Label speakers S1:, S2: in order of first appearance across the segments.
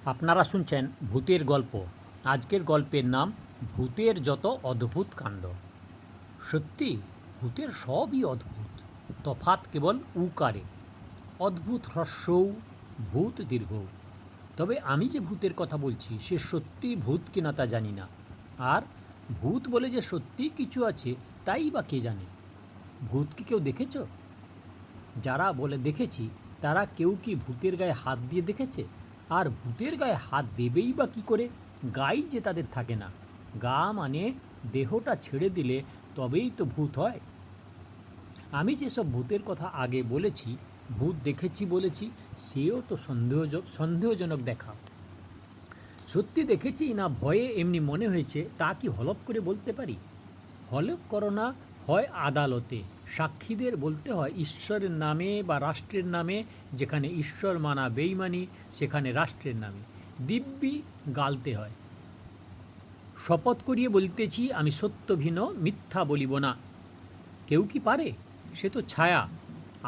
S1: আপনারা শুনছেন ভূতের গল্প। আজকের গল্পের নাম ভূতের যত অদ্ভুত কাণ্ড। সত্যি ভূতের সবই অদ্ভুত, তফাৎ কেবল উকারে। অদ্ভুত হ্রস্বৌ, ভূত দীর্ঘ। তবে আমি যে ভূতের কথা বলছি সে সত্যি ভূত কিনা তা জানি না। আর ভূত বলে যে সত্যি কিছু আছে তাই বা কে জানে। ভূত কি কেউ দেখেছ? যারা বলে দেখেছি তারা কেউ কি ভূতের গায়ে হাত দিয়ে দেখেছে? আর ভূতের গায়ে হাত দেবেই বা কী করে? গাই যে তাদের থাকে না। গা মানে দেহটা ছেড়ে দিলে তবেই তো ভূত হয়। আমি যেসব ভূতের কথা আগে বলেছি, ভূত দেখেছি বলেছি, সেও তো সন্দেহজনক দেখা। সত্যি দেখেছি না ভয়ে এমনি মনে হয়েছে তা কি হলফ করে বলতে পারি? হলফ করো না হয় আদালতে, সাক্ষীদের বলতে হয় ঈশ্বরের নামে বা রাষ্ট্রের নামে। যেখানে ঈশ্বর মানা বেইমানি সেখানে রাষ্ট্রের নামে দিব্যি গালতে হয়। শপথ করিয়ে বলতেছি আমি সত্য ভিন্ন মিথ্যা বলিব না। কেউ কি পারে? সে তো ছায়া,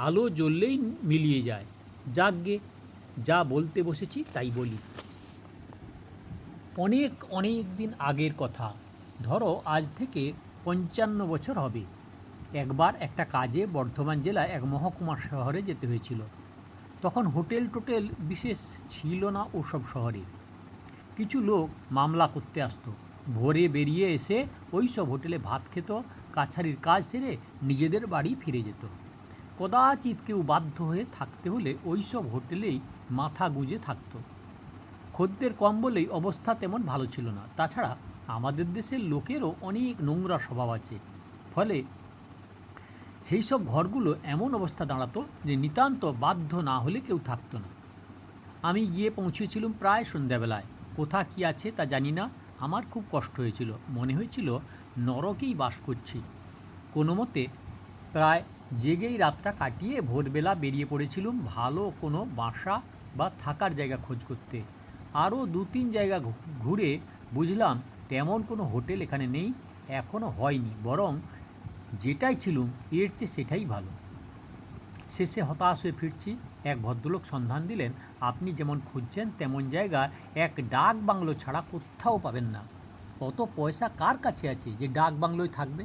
S1: আলো জ্বললেই মিলিয়ে যায়। যাকগে, যা বলতে বসেছি তাই বলি। অনেক অনেক দিন আগের কথা, ধরো আজ থেকে 55 বছর হবে। একবার একটা কাজে বর্ধমান জেলায় এক মহকুমা শহরে যেতে হয়েছিল। তখন হোটেল টোটেল বিশেষ ছিল না ওসব শহরে। কিছু লোক মামলা করতে আসতো, ভোরে বেরিয়ে এসে ওই সব হোটেলে ভাত খেত, কাছারির কাজ সেরে নিজেদের বাড়ি ফিরে যেত। কদাচিৎ কেউ বাধ্য হয়ে থাকতে হলে ওই সব হোটেলেই মাথা গুঁজে থাকতো। খদ্দের কম বলেই অবস্থা তেমন ভালো ছিল না। তাছাড়া আমাদের দেশের লোকেরও অনেক নোংরা স্বভাব আছে। ফলে সেই সব ঘরগুলো এমন অবস্থা দাঁড়াতো যে নিতান্ত বাধ্য না হলে কেউ থাকতো না। আমি গিয়ে পৌঁছেছিলাম প্রায় সন্ধ্যাবেলায়। কোথা কী আছে তা জানি না। আমার খুব কষ্ট হয়েছিল, মনে হয়েছিল নরকেই বাস করছি। কোনো মতে প্রায় জেগেই রাতটা কাটিয়ে ভোরবেলা বেরিয়ে পড়েছিলুম ভালো কোনো বাসা বা থাকার জায়গা খোঁজ করতে। আরও 2-3 জায়গা ঘুরে বুঝলাম তেমন কোনো হোটেল এখানে নেই, এখনও হয়নি। বরং যেটাই ছিলুম এর চেয়ে সেটাই ভালো। শেষে হতাশ হয়ে ফিরছি। এক ভদ্রলোক সন্ধান দিলেন, আপনি যেমন খুঁজছেন তেমন জায়গা এক ডাক বাংলো ছাড়া কোথাও পাবেন না। অত পয়সা কার কাছে আছে যে ডাক বাংলোয় থাকবে?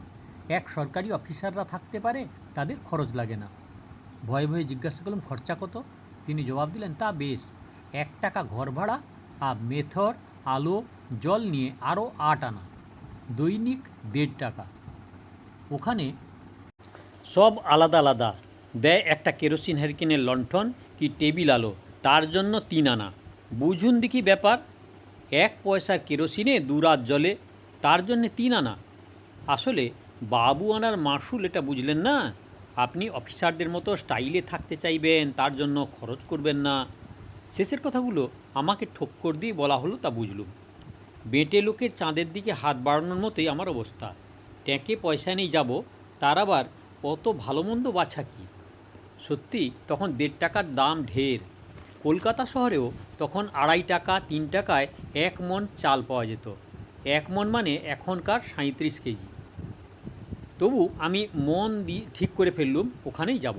S1: এক সরকারি অফিসাররা থাকতে পারে, তাদের খরচ লাগে না। ভয়ে ভয়ে জিজ্ঞাসা করলাম খরচা কত? তিনি জবাব দিলেন, তা বেশ, 1 টাকা ঘর ভাড়া আর মেথর আলো জল নিয়ে আরও 8 আনা, দৈনিক 1.5 টাকা। ওখানে সব আলাদা আলাদা দেয়। একটা কেরোসিন হ্যারিকেনের লণ্ঠন কি টেবিল আলো, তার জন্য 3 আনা। বুঝুন দেখি ব্যাপার, 1 পয়সার কেরোসিনে 2 রাত জলে, তার জন্যে 3 আনা। আসলে বাবু আনার মাসুল এটা বুঝলেন না। আপনি অফিসারদের মতো স্টাইলে থাকতে চাইবেন, তার জন্য খরচ করবেন না। শেষের কথাগুলো আমাকে ঠক্কর দিয়ে বলা হলো তা বুঝলুম। বেঁটে লোকের চাঁদের দিকে হাত বাড়ানোর মতোই আমার অবস্থা। ট্যাঁকে পয়সা নেই যাব, তার আবার অত ভালো মন্দ বাছা কি? সত্যি তখন 1.5 টাকার দাম ঢের। কলকাতা শহরেও তখন 2.5 টাকা 3 টাকায় 1 মণ চাল পাওয়া যেত। 1 মণ মানে এখনকার 37 কেজি। তবু আমি মন দিয়ে ঠিক করে ফেললুম ওখানেই যাব।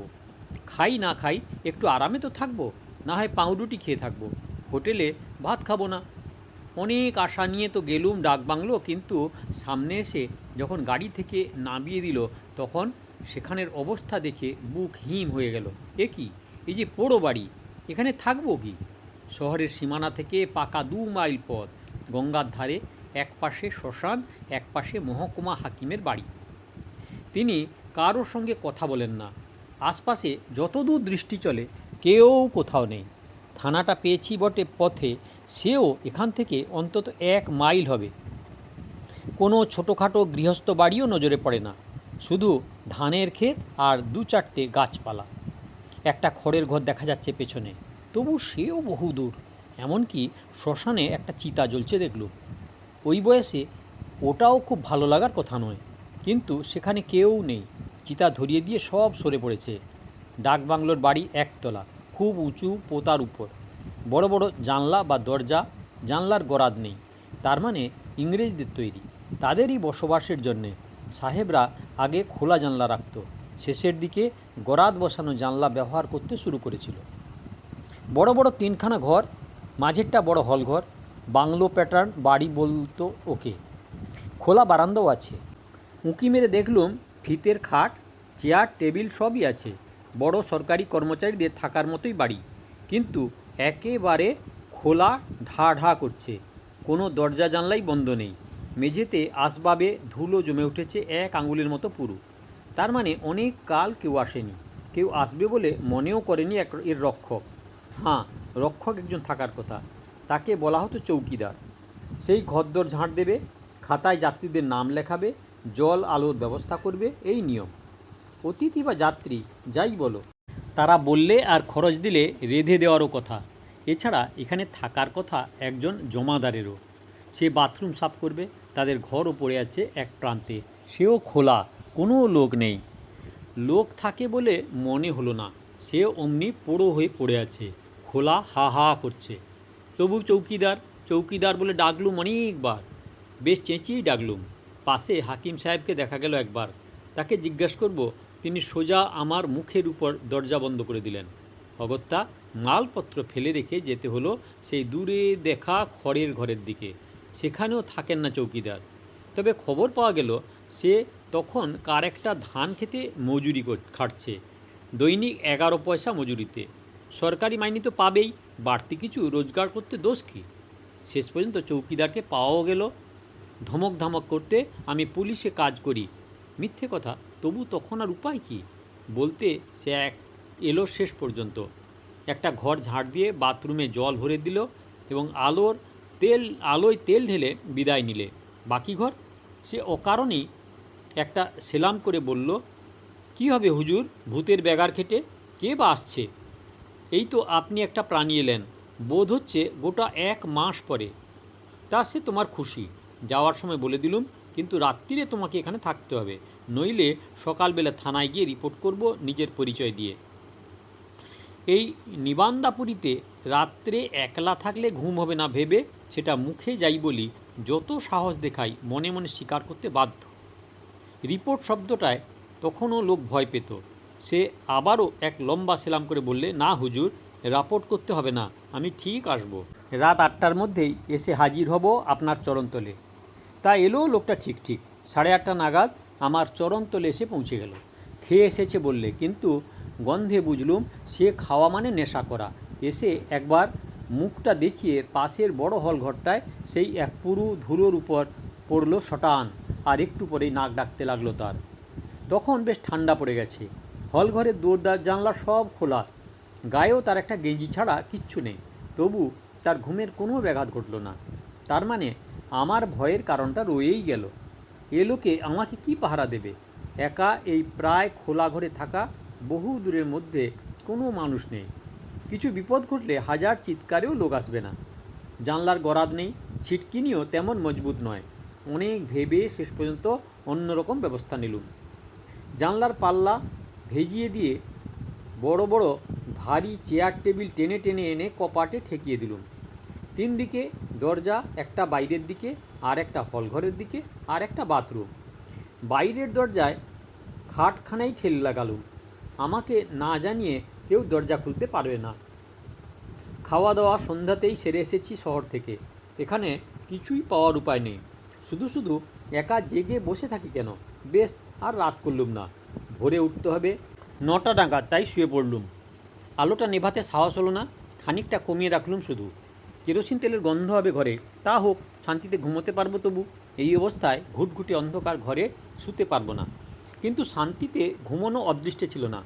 S1: খাই না খাই একটু আরামে তো থাকবো, না হয় পাউরুটি খেয়ে থাকবো, হোটেলে ভাত খাবো না। অনেক আশা নিয়ে তো গেলুম ডাকবাংলো, কিন্তু সামনে এসে যখন গাড়ি থেকে নামিয়ে দিল তখন সেখানের অবস্থা দেখে বুক হিম হয়ে গেল। এ কি, এই যে পোড়ো বাড়ি, এখানে থাকবো কি? শহরের সীমানা থেকে পাকা 2 মাইল পথ, গঙ্গার ধারে, এক পাশে শ্মশান, এক পাশে মহকুমা হাকিমের বাড়ি। তিনি কারোর সঙ্গে কথা বলেন না। আশপাশে যতদূর দৃষ্টি চলে কেউ কোথাও নেই। থানাটা পেয়েছি বটে পথে, সেও এখান থেকে অন্তত 1 মাইল হবে। কোনো ছোটোখাটো গৃহস্থ বাড়িও নজরে পড়ে না, শুধু ধানের ক্ষেত আর 2-4টে গাছপালা। একটা খড়ের ঘর দেখা যাচ্ছে পেছনে, তবু সেও বহু দূর। এমনকি শ্মশানে একটা চিতা জ্বলছে দেখলুম। ওই বয়সে ওটাও খুব ভালো লাগার কথা নয়, কিন্তু সেখানে কেউ নেই। চিতা ধরিয়ে দিয়ে সব সরে পড়েছে। ডাকবাংলোর বাড়ি 1 তলা, খুব উঁচু পোতার উপর, বড় বড় জানলা বা দরজা, জানলার গরাদ নেই। তার মানে ইংরেজদের তৈরি, তাদেরই বসবাসের জন্যে। সাহেবরা আগে খোলা জানলা রাখত, শেষের দিকে গরাদ বসানো জানলা ব্যবহার করতে শুরু করেছিল। বড় বড় 3খানা ঘর, মাঝেরটা বড় হলঘর, বাংলো প্যাটার্ন বাড়ি বলতো ওকে। খোলা বারান্দাও আছে। উঁকি মেরে দেখলুম ফিতের খাট, চেয়ার টেবিল সবই আছে। বড় সরকারি কর্মচারীদের থাকার মতোই বাড়ি, কিন্তু একেবারে খোলা, ঢা ঢা করছে। কোনো দরজা জানলাই বন্ধ নেই। মেঝেতে আসবাবে ধুলো জমে উঠেছে এক আঙুলের মতো পুরু। তার মানে অনেক কাল কেউ আসেনি, কেউ আসবে বলে মনেও করেনি এর রক্ষক। হ্যাঁ, রক্ষক একজন থাকার কথা, তাকে বলা হতো চৌকিদার। সেই ঘরদোর ঝাঁট দেবে, খাতায় যাত্রীদের নাম লেখাবে, জল আলোর ব্যবস্থা করবে, এই নিয়ম। অতিথি বা যাত্রী যাই বলো, তারা বললে আর খরচ দিলে রেঁধে দেওয়ারও কথা। এছাড়া এখানে থাকার কথা একজন জমাদারেরও। সে বাথরুম সাফ করবে। তাদের ঘরও পড়ে আছে এক প্রান্তে, সেও খোলা, কোনো লোক নেই। লোক থাকে বলে মনে হলো না, সে অমনি পোড়ো হয়ে পড়ে আছে, খোলা, হা হা করছে। তবু চৌকিদার চৌকিদার বলে ডাকলুম অনেকবার, বেশ চেঁচিয়েই ডাকলুম। পাশে হাকিম সাহেবকে দেখা গেল একবার। তাকে জিজ্ঞাসা করব, তিনি সোজা আমার মুখের উপর দরজা বন্ধ করে দিলেন। অগত্যা মালপত্র ফেলে রেখে যেতে হলো সেই দূরে দেখা খড়ের ঘরের দিকে। সেখানেও থাকেন না চৌকিদার। তবে খবর পাওয়া গেল সে তখন কার একটা ধান খেতে মজুরি খাটছে, দৈনিক 11 পয়সা মজুরিতে। সরকারি মাইনে তো পাবেই, বাড়তি কিছু রোজগার করতে দোষ কী? শেষ পর্যন্ত চৌকিদারকে পাওয়াও গেল। ধমক ধামক করতে, আমি পুলিশে কাজ করি, মিথ্যে কথা। তবু তখন আর উপায় কী বলতে সে এলো শেষ পর্যন্ত। একটা ঘর ঝাড় দিয়ে বাথরুমে জল ভরে দিল এবং আলোয় তেল ঢেলে বিদায় নিলে। বাকি ঘর সে অকারণেই একটা সেলাম করে বলল, কি হবে হুজুর, ভূতের ব্যাগার খেটে কে বা আসছে? এই তো আপনি একটা প্রাণী এলেন, বোধ হচ্ছে গোটা 1 মাস পরে। তা সে তোমার খুশি, যাওয়ার সময় বলে দিলুম, কিন্তু রাত্রিরে তোমাকে এখানে থাকতে হবে, নইলে সকালবেলা থানায় গিয়ে রিপোর্ট করব নিজের পরিচয় দিয়ে। এই নিবান্দাপুরীতে রাত্রে একলা থাকলে ঘুম হবে না ভেবে, সেটা মুখে যাই বলি, যত সাহস দেখাই মনে মনে স্বীকার করতে বাধ্য। রিপোর্ট শব্দটায় তখনও লোক ভয় পেত। সে আবারও এক লম্বা সেলাম করে বললে, না হুজুর, রাপোর্ট করতে হবে না, আমি ঠিক আসব। রাত 8টার মধ্যেই এসে হাজির হব আপনার চরণতলে। তা এলো লোকটা ঠিক 8:30 নাগাদ আমার চরণতলে এসে পৌঁছে গেল। খেয়ে এসেছে বললে, কিন্তু গন্ধে বুঝলুম সে খাওয়া মানে নেশা করা। এসে একবার মুখটা দেখিয়ে পাশের বড় হল ঘরটায় সেই এক পুরু ধুলোর উপর পড়ল শটান, আর একটু পরেই নাক ডাকতে লাগলো তার। তখন বেশ ঠান্ডা পড়ে গেছে। হল ঘরের দরজা জানলা সব খোলা, গায়েও তার একটা গেঞ্জি ছাড়া কিচ্ছু নেই। তবু তার ঘুমের কোনো ব্যাঘাত ঘটল না। তার মানে আমার ভয়ের কারণটা রয়েই গেল। এ লোকে আমাকে কি পাহারা দেবে? একা এই প্রায় খোলা ঘরে থাকা, বহু দূরের মধ্যে কোনো মানুষ নেই। কিছু বিপদ ঘটলে হাজার চিৎকারেও লোক আসবে না। জানলার গরাদ নেই, ছিটকিনিও তেমন মজবুত নয়। অনেক ভেবে শেষ পর্যন্ত অন্যরকম ব্যবস্থা নিলুম। জানলার পাল্লা ভেজিয়ে দিয়ে বড় বড় ভারী চেয়ার টেবিল টেনে টেনে এনে কপাটে ঠেকিয়ে দিলুম। 3 দিকে দরজা, একটা বাইরের দিকে, আর একটা হলঘরের দিকে, আর একটা বাথরুম। বাইরের দরজায় খাটখানাই ঠেল লাগালুম। আমাকে না জানিয়ে কেউ দরজা খুলতে পারবে না। খাওয়া দাওয়া সন্ধ্যাতেই সেরে এসেছি শহর থেকে। এখানে কিছুই পাওয়ার উপায় নেই। শুধু শুধু একা জেগে বসে থাকি কেন? বেশ, আর রাত করলুম না। ভোরে উঠতে হবে 9টা নাগাদ, তাই শুয়ে পড়লুম। আলোটা নেভাতে সাহস হলো না, খানিকটা কমিয়ে রাখলুম শুধু। কেরোসিন তেলের গন্ধ হবে ঘরে, তা হোক, শান্তিতে ঘুমোতে পারবো তবু। এই অবস্থায় ঘুটঘুটে অন্ধকার ঘরে শুতে পারবো না। কিন্তু শান্তিতে ঘুমোনো অদৃষ্টে ছিল না।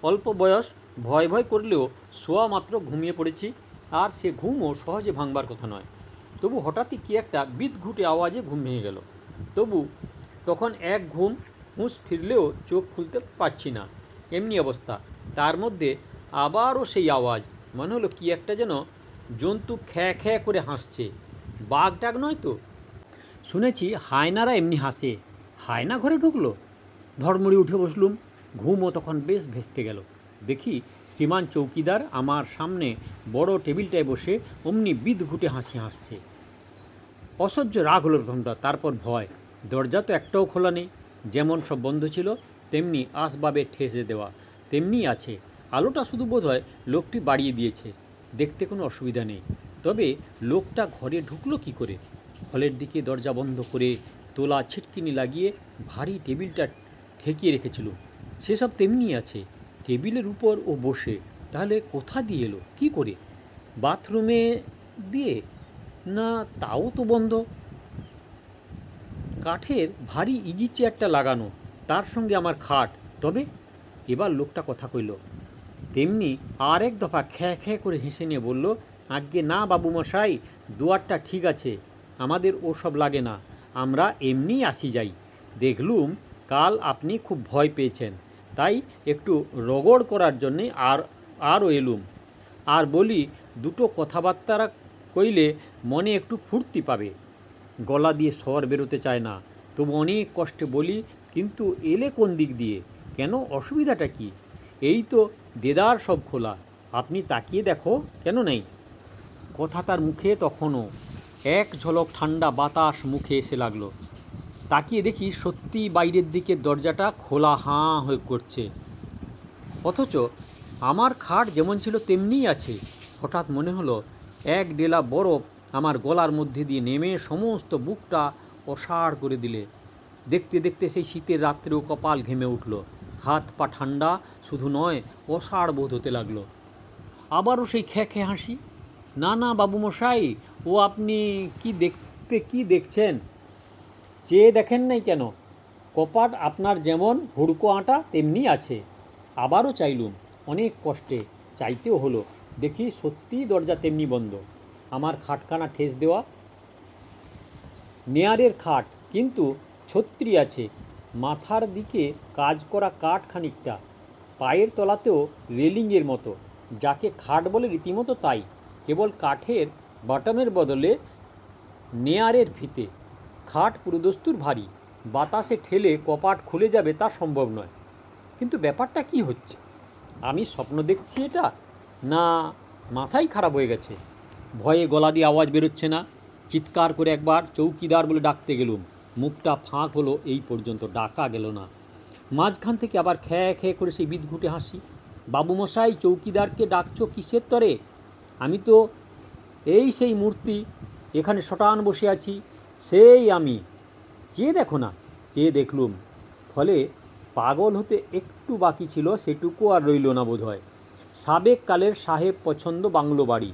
S1: অল্প বয়স, ভয় ভয় করলেও শোয়া মাত্র ঘুমিয়ে পড়েছি, আর সে ঘুমও সহজে ভাঙবার কথা নয়। তবু হঠাৎই কি একটা বিদঘুটে আওয়াজে ঘুম ভেঙে গেল। তখন এক ঘুম, হুঁশ ফিরলেও চোখ খুলতে পারছি না, এমনি অবস্থা। তার মধ্যে আবারও সেই আওয়াজ, মনে হলো কি একটা যেন জন্তু খ্যাঁ খ্যাঁ করে হাসছে। বাঘ ডাক নয় তো? শুনেছি হায়নারা এমনি হাসে। হায়না ঘরে ঢুকলো? ধড়মড়ি উঠে বসলুম। ঘুমও তখন বেশ ভেস্তে গেল। দেখি শ্রীমান চৌকিদার আমার সামনে বড় টেবিলটায় বসে অমনি বিদঘুটে হাসি হাসছে। অসহ্য রাগ হলো প্রথমটা, তারপর ভয়। দরজা তো একটাও খোলা নেই, যেমন সব বন্ধ ছিল, তেমনি আসবাবে ঠেসে দেওয়া তেমনি আছে। আলোটা শুধু বোধহয় লোকটি বাড়িয়ে দিয়েছে। দেখতে কোনো অসুবিধা নেই। তবে লোকটা ঘরে ঢুকলো কি করে? হলের দিকে দরজা বন্ধ করে তোলা ছিটকিনি লাগিয়ে ভারী টেবিলটা ঠেকিয়ে রেখেছিল, সেসব তেমনি আছে টেবিলের উপর ও বসে। তাহলে কোথা দিয়ে এলো, কী করে? বাথরুমে দিয়ে? না, তাও তো বন্ধ। কাঠের ভারী ইজি চেয়ারটা লাগানো, তার সঙ্গে আমার খাট। তবে এবার লোকটা কথা কইল, তেমনি আর এক দফা খ্যাঁ খ্যাঁ করে হেসে নিয়ে বলল, আজ্ঞে না বাবুমশাই, দুয়ারটা ঠিক আছে, আমাদের ওসব লাগে না, আমরা এমনিই আসি যাই। দেখলুম কাল আপনি খুব ভয় পেয়েছেন, তাই একটু রগড় করার জন্যে আরও এলুম। আর বলি, দুটো কথাবার্তা কইলে মনে একটু ফুর্তি পাবে। গলা দিয়ে স্বর বেরোতে চায় না, তবু অনেক কষ্টে বলি, কিন্তু এলে কোন দিক দিয়ে? কেন, অসুবিধাটা কি? এই তো দেদার সব খোলা, আপনি তাকিয়ে দেখো, কেন নেই? কথা তার মুখে তখনও এক ঝলক ঠান্ডা বাতাস মুখে এসে লাগলো। তাকিয়ে দেখি সত্যি বাইরের দিকের দরজাটা খোলা হাঁ হয়ে করছে, অথচ আমার খাট যেমন ছিল তেমনিই আছে। হঠাৎ মনে হলো এক ডেলা বরফ আমার গলার মধ্যে দিয়ে নেমে সমস্ত বুকটা অসাড় করে দিলে। দেখতে দেখতে সেই শীতের রাত্রেও কপাল ঘেমে উঠল, হাত পা ঠান্ডা শুধু নয়, অসাড় বোধ হতে লাগলো। আবারও সেই খ্যাঁ খ্যাঁ হাসি। না না বাবুমশাই, ও আপনি কি দেখছেন? চেয়ে দেখেন নাই কেন? কপাট আপনার যেমন হুড়কো আটা তেমনি আছে। আবারও চাইলুম, অনেক কষ্টে, চাইতেও হলো। দেখি সত্যিই দরজা তেমনি বন্ধ। আমার খাটখানা ঠেস দেওয়া, নেয়ারের খাট, কিন্তু ছত্রি আছে, মাথার দিকে কাজ করা কাঠ খানিকটা, পায়ের তলাতেও রেলিংয়ের মতো, যাকে খাট বলে রীতিমতো তাই, কেবল কাঠের বটমের বদলে নেয়ারের ফিতে। খাট পুরোদস্তুর ভারী, বাতাসে ঠেলে কপাট খুলে যাবে তা সম্ভব নয়। কিন্তু ব্যাপারটা কি হচ্ছে? আমি স্বপ্ন দেখছি এটা, না মাথাই খারাপ হয়ে গেছে? ভয়ে গলা দিয়ে আওয়াজ বেরোচ্ছে না। চিৎকার করে একবার চৌকিদার বলে ডাকতে গেলুম, মুখটা ফাঁক হলো, এই পর্যন্ত ডাকা গেল না। মাঝখান থেকে আবার খ্যাঁ খ্যাঁ করে সেই বিদঘুটে হাসি। বাবুমশাই, চৌকিদারকে ডাকছো কিসের তরে? আমি তো এই সেই মূর্তি, এখানে শটান বসে আছি, সেই আমি। চেয়ে দেখো না। চেয়ে দেখলুম, ফলে পাগল হতে একটু বাকি ছিল, সেটুকু আর রইল না বোধ হয়। সাবেক কালের সাহেব পছন্দ বাংলো বাড়ি,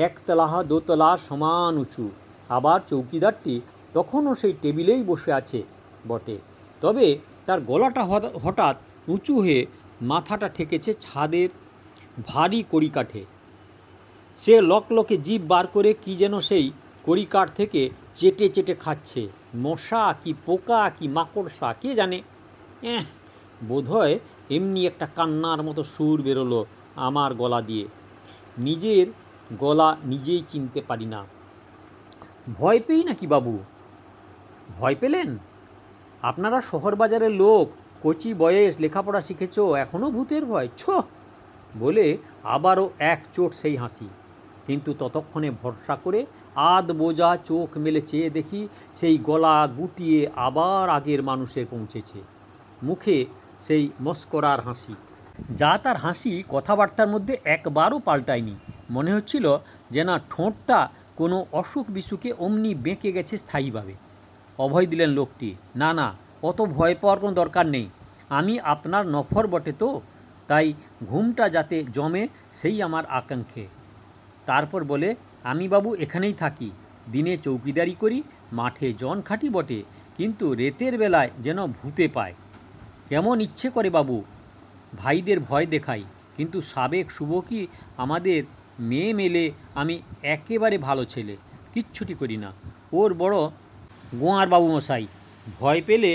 S1: একতলা দোতলা সমান উঁচু। আবার চৌকিদারটি তখনও সেই টেবিলেই বসে আছে বটে, তবে তার গলাটা হঠাৎ উঁচু হয়ে মাথাটা ঠেকেছে ছাদের ভারী কড়িকাঠে। সে লকলকে জিভ বার করে কি যেন সেই কড়িকাঠ থেকে চেটে চেটে খাচ্ছে। মশা কি পোকা কি মাকড়সা কে জানে। বোধহয় এমনি একটা কান্নার মতো সুর বেরোলো আমার গলা দিয়ে। নিজের গলা নিজেই চিনতে পারি না। ভয় পেই নাকি বাবু? ভয় পেলেন? আপনারা শহর বাজারের লোক, কচি বয়স, লেখাপড়া শিখেছ, এখনও ভূতের ভয়? বলে আবারও এক চোট সেই হাসি। কিন্তু ততক্ষণে ভরসা করে আধ বোঝা চোখ মেলে চেয়ে দেখি সেই গলা গুটিয়ে আবার আগের মানুষের পৌঁছেছে, মুখে সেই মস্করার হাসি। যা তার হাসি কথাবার্তার মধ্যে একবারও পাল্টায়নি। মনে হচ্ছিল যেন ঠোঁটটা কোনো অসুখ বিসুখে অমনি বেঁকে গেছে স্থায়ীভাবে। অভয় দিলেন লোকটি, না না, অত ভয় পাওয়ার কোনো দরকার নেই, আমি আপনার নফর বটে তো, তাই ঘুমটা যাতে জমে সেই আমার আকাঙ্ক্ষে। তারপর বলে, আমি বাবু এখানেই থাকি, দিনে চৌকিদারি করি, মাঠে জন খাটি বটে, কিন্তু রেতের বেলায় যেন ভূতে পায়। কেমন ইচ্ছে করে বাবু, ভাইদের ভয় দেখাই, কিন্তু সাবেক শুভ কি আমাদের মেয়ে মেলে আমি একেবারে ভালো ছেলে, কিচ্ছুটি করি না। ওর বড় গোয়ার বাবুমশাই, ভয় পেলে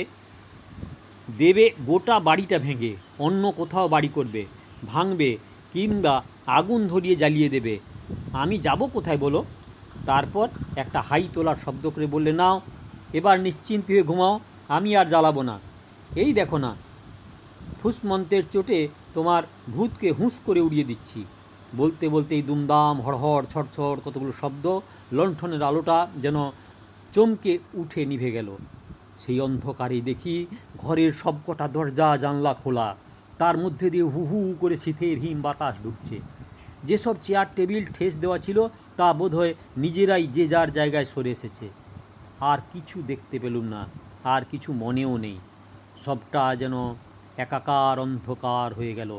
S1: দেবে গোটা বাড়িটা ভেঙে, অন্য কোথাও বাড়ি করবে, ভাঙবে, কিংবা আগুন ধরিয়ে জ্বালিয়ে দেবে। আমি যাব কোথায় বলো? তারপর একটা হাই তোলার শব্দ করে বললে, নাও এবার নিশ্চিন্ত হয়ে ঘুমাও, আমি আর জ্বালাবো না। এই দেখো না, ফুসমন্ত্রের চোটে তোমার ভূতকে হুঁস করে উড়িয়ে দিচ্ছি। বলতে বলতেই দুমদাম হড়হড় ছড়ছড় কতগুলো শব্দ, লণ্ঠনের আলোটা যেন চমকে উঠে নিভে গেল। সেই অন্ধকারেই দেখি ঘরের সবকটা দরজা জানলা খোলা, তার মধ্যে দিয়ে হু হু করে শীতের হিম বাতাস ঢুকছে। যেসব চেয়ার টেবিল ঠেস দেওয়া ছিল তা বোধহয় নিজেরাই যে যার জায়গায় সরে এসেছে। আর কিছু দেখতে পেলুম না, আর কিছু মনেও নেই। সবটা যেন একাকার অন্ধকার হয়ে গেল,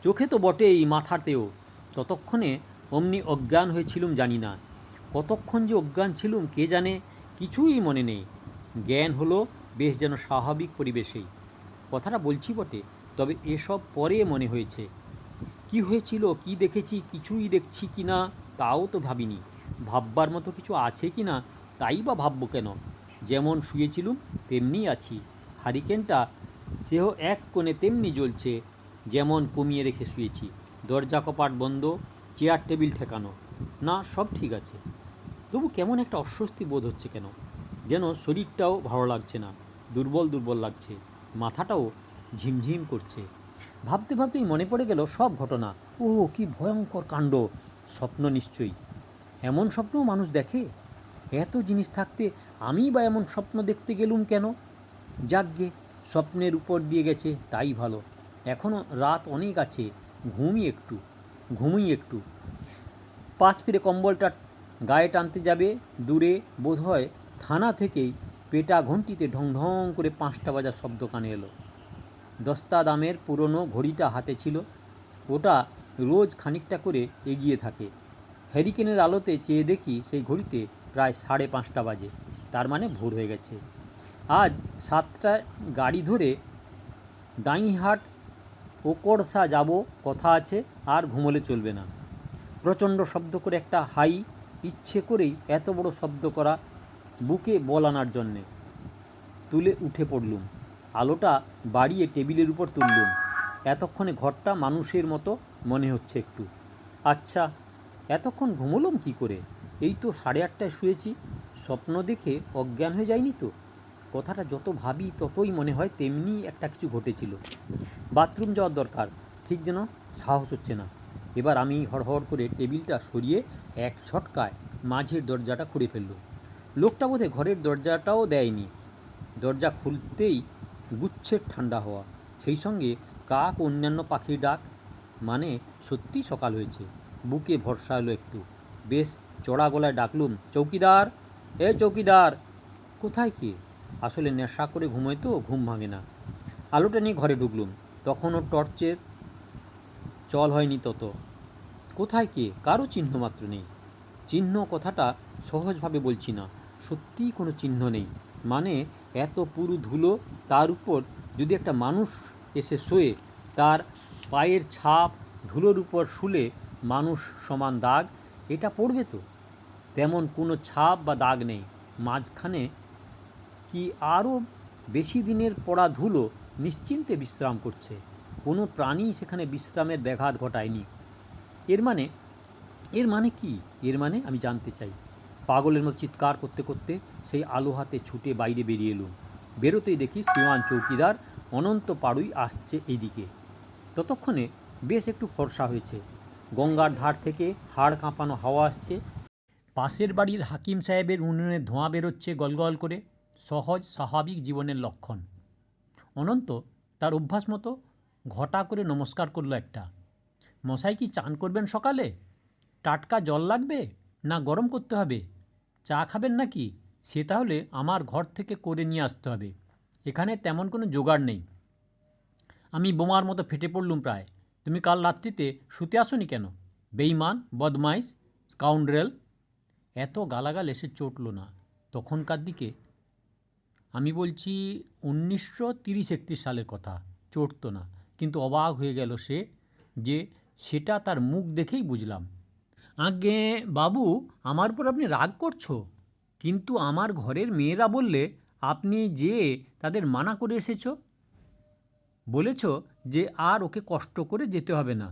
S1: চোখে তো বটেই, মাথাতেও। ততক্ষণে অমনি অজ্ঞান হয়েছিলুম জানি না। কতক্ষণ যে অজ্ঞান ছিলুম কে জানে, কিছুই মনে নেই। জ্ঞান হলো বেশ যেন স্বাভাবিক পরিবেশেই। কথাটা বলছি বটে, তবে এসব পরে মনে হয়েছে। কি হয়েছিল, কি দেখেছি, কিছুই দেখছি কি না তাও তো ভাবিনি। ভাববার মতো কিছু আছে কি না তাই বা ভাববো কেন? যেমন শুয়েছিলুম তেমনিই আছি। হারিকেনটা সেও এক কোণে তেমনি জ্বলছে, যেমন কমিয়ে রেখে শুয়েছি। দরজা কপাট বন্ধ, চেয়ার টেবিল ঠেকানো। না, সব ঠিক আছে। তবু কেমন একটা অস্বস্তি বোধ হচ্ছে কেন, যেন শরীরটাও ভালো লাগছে না, দুর্বল দুর্বল লাগছে, মাথাটাও ঝিমঝিম করছে। ভাবতে ভাবতেই মনে পড়ে গেল সব ঘটনা। ও কি ভয়ঙ্কর কাণ্ড! স্বপ্ন নিশ্চয়ই। এমন স্বপ্নও মানুষ দেখে? এত জিনিস থাকতে আমি বা এমন স্বপ্ন দেখতে গেলুম কেন? যাকগে, স্বপ্নের উপর দিয়ে গেছে তাই ভালো। এখনও রাত অনেক আছে, ঘুমুই একটু। পাশ ফিরে কম্বলটা গায়ে টানতে যাবে, দূরে বোধহয় থানা থেকেই পেটা ঘণ্টিতে ঢং ঢং করে 5টা বাজার শব্দ কানে এলো। দস্তা দামের পুরনো ঘড়িটা হাতে ছিল। ওটা রোজ খানিকটা করে এগিয়ে থাকে। হ্যারিকেনের আলোতে চেয়ে দেখি সেই ঘড়িতে প্রায় 5:30 বাজে। তার মানে ভোর হয়ে গেছে। আজ 7টায় গাড়ি ধরে দাঁইহাট ওকরসা যাব, কথা আছে, আর ঘুমোলে চলবে না। প্রচণ্ড শব্দ করে একটা হাই, ইচ্ছে করেই এত বড় শব্দ করা, বুকে বল আনার জন্যে। তুলে উঠে পড়লুম, আলোটা বাড়িয়ে টেবিলের উপর তুললুম। এতক্ষণে ঘরটা মানুষের মতো মনে হচ্ছে একটু। আচ্ছা, এতক্ষণ ঘুমোলাম কি করে? এই তো 8:30টায় শুয়েছি। স্বপ্ন দেখে অজ্ঞান হয়ে যায়নি তো? কথাটা যত ভাবি ততই মনে হয় তেমনি একটা কিছু ঘটেছিল। বাথরুম যাওয়ার দরকার, ঠিক যেন সাহস হচ্ছে না। এবার আমি হড়হড় করে টেবিলটা সরিয়ে এক ঝটকায় মাঝের দরজাটা খুঁড়ে ফেললুম। লোকটা বোধহয় ঘরের দরজাটাও দেয়নি। দরজা খুলতেই গুচ্ছের ঠান্ডা হওয়া, সেই সঙ্গে কাক ও অন্যান্য পাখির ডাক। মানে সত্যি সকাল হয়েছে। বুকে ভরসা এলো একটু। বেশ চড়া গলায় ডাকলুম, চৌকিদার, এ চৌকিদার! কোথায় কে? আসলে নেশা করে ঘুমোয় তো, ঘুম ভাঙে না। আলোটা নিয়ে ঘরে ঢুকলুম। তখনও টর্চের চল হয়নি তত। কোথায় কে? কারও চিহ্ন মাত্র নেই। চিহ্ন কথাটা সহজভাবে বলছি না, সত্যিই কোনো চিহ্ন নেই। মানে এত পুরু ধুলো, তার উপর যদি একটা মানুষ এসে শোয়ে, তার পায়ের ছাপ ধুলোর উপর শুলে মানুষ সমান দাগ, এটা পড়বে তো? তেমন কোনো ছাপ বা দাগ নেই। মাঝখানে কি আরও বেশি দিনের পড়া ধুলো নিশ্চিন্তে বিশ্রাম করছে। কোনো প্রাণী সেখানে বিশ্রামের ব্যাঘাত ঘটায়নি। এর মানে কি? এর মানে আমি জানতে চাই। পাগলের মতো চিৎকার করতে করতে সেই আলো হাতে ছুটে বাইরে বেরিয়ে এলুম। বেরোতেই দেখি শ্রীমান চৌকিদার অনন্ত পাড়ুই আসছে এইদিকে। ততক্ষণে বেশ একটু ফর্সা হয়েছে। গঙ্গার ধার থেকে হাড় কাঁপানো হাওয়া আসছে। পাশের বাড়ির হাকিম সাহেবের উনুনে ধোঁয়া বেরোচ্ছে গলগল করে। সহজ স্বাভাবিক জীবনের লক্ষণ। অনন্ত তার অভ্যাস মতো ঘটা করে নমস্কার করলো একটা। মশাই কি চান করবেন সকালে? টাটকা জল লাগবে না গরম করতে হবে? চা খাবেন নাকি? সে তাহলে আমার ঘর থেকে করে নিয়ে আসতে হবে। এখানে তেমন কোনো জোগাড় নেই। আমি বোমার মতো ফেটে পড়লুম প্রায়। তুমি কাল রাত্রিতে শুতে আসোনি কেন? বেঈমান, বদমাইশ, স্কাউন্ড্রেল! এত গালাগাল এসে চটল না তখনকার দিকে। আমি বলছি 1930-31 সালের কথা। চটত না, কিন্তু অবাক হয়ে গেল সে, যে সেটা তার মুখ দেখেই বুঝলাম। আজ্ঞে বাবু, আমার উপর আপনি রাগ করছো? কিন্তু আমার ঘরের মেয়েরা বললে আপনি যে তাদের মানা করে এসেছো। বলেছ যে আর ওকে কষ্ট করে যেতে হবে না,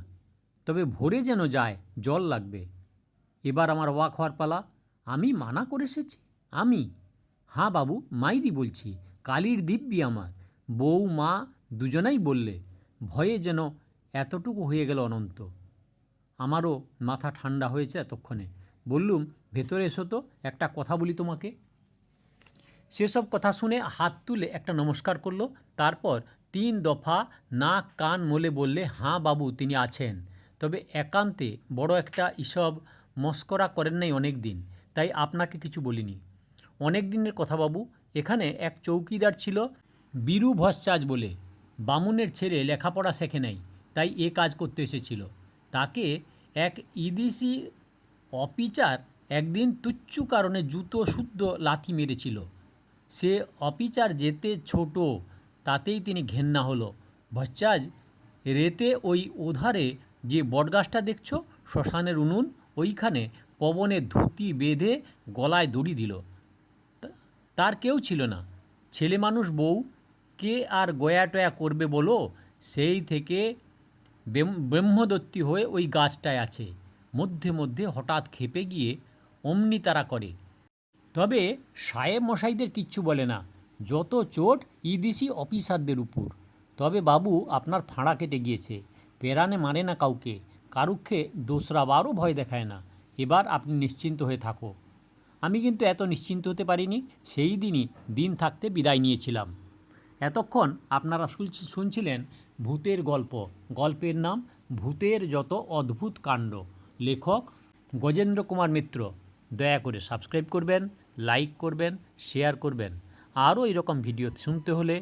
S1: তবে ভোরে যেন যায়, জল লাগবে। এবার আমার অবাক হওয়ার পালা। আমি মানা করে এসেছি? আমি? হ্যাঁ বাবু, মাইরি বলছি, কালীর দিব্যি আমার। বউ মা দুজনাই বললে। ভয়ে যেন এতটুকু হয়ে গেল অনন্ত। আমারও মাথা ঠান্ডা হয়েছে এতক্ষণে। বললুম, ভেতরে এসো তো, একটা কথা বলি তোমাকে। সেসব কথা শুনে হাত তুলে একটা নমস্কার করলো। তারপর 3 দফা নাক কান মলে বললে, হাঁ বাবু, তিনি আছেন। তবে একান্তে বড় একটা এসব মস্করা করেন নাই অনেক দিন, তাই আপনাকে কিছু বলিনি। অনেক দিনের কথা বাবু, এখানে এক চৌকিদার ছিল বীরু ভস্সাজ বলে, বামুনের ছেলে, লেখাপড়া শেখে নাই, তাই এ কাজ করতে এসেছিল। তাকে এক ইদিশি অফিচার একদিন তুচ্ছ কারণে জুতো শুদ্ধ লাথি মেরেছিল। সে অফিচার যেতে ছোট, তাতেই তিনি ঘেন্না হলো। ভস্সাজ রেতে ওই ওধারে যে বটগাছটা দেখছো, শ্মশানের উনুন, ওইখানে পবনে ধুতি বেঁধে গলায় দড়ি দিল। তার কেউ ছিল না, ছেলে মানুষ, বউ, কে আর গয়া টয়া করবে বলো? সেই থেকে ব্রহ্মদত্তী হয়ে ওই গাছটায় আছে। মধ্যে মধ্যে হঠাৎ খেপে গিয়ে অমনি তারা করে। তবে সাহেব মশাইদের কিচ্ছু বলে না, যত চোট ইদিসি অফিসারদের উপর। তবে বাবু, আপনার ফাঁড়া কেটে গিয়েছে, পেরানে মারে না কাউকে, কারুক্ষে দোসরাবারও ভয় দেখায় না। এবার আপনি নিশ্চিন্ত হয়ে থাকো। আমি কিন্তু এত নিশ্চিন্ত হতে পারিনি, সেই দিনই দিন থাকতে বিদায় নিয়েছিলাম। এতক্ষণ আপনারা শুনছিলেন ভূতের গল্প। গল্পের নাম ভূতের যত অদ্ভুত কাণ্ড। লেখক গজেন্দ্র কুমার মিত্র। দয়া করে সাবস্ক্রাইব করবেন, লাইক করবেন, শেয়ার করবেন। আরও এরকম ভিডিও শুনতে হলে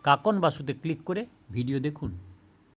S1: কাকন বাসুতে ক্লিক করে ভিডিও দেখুন।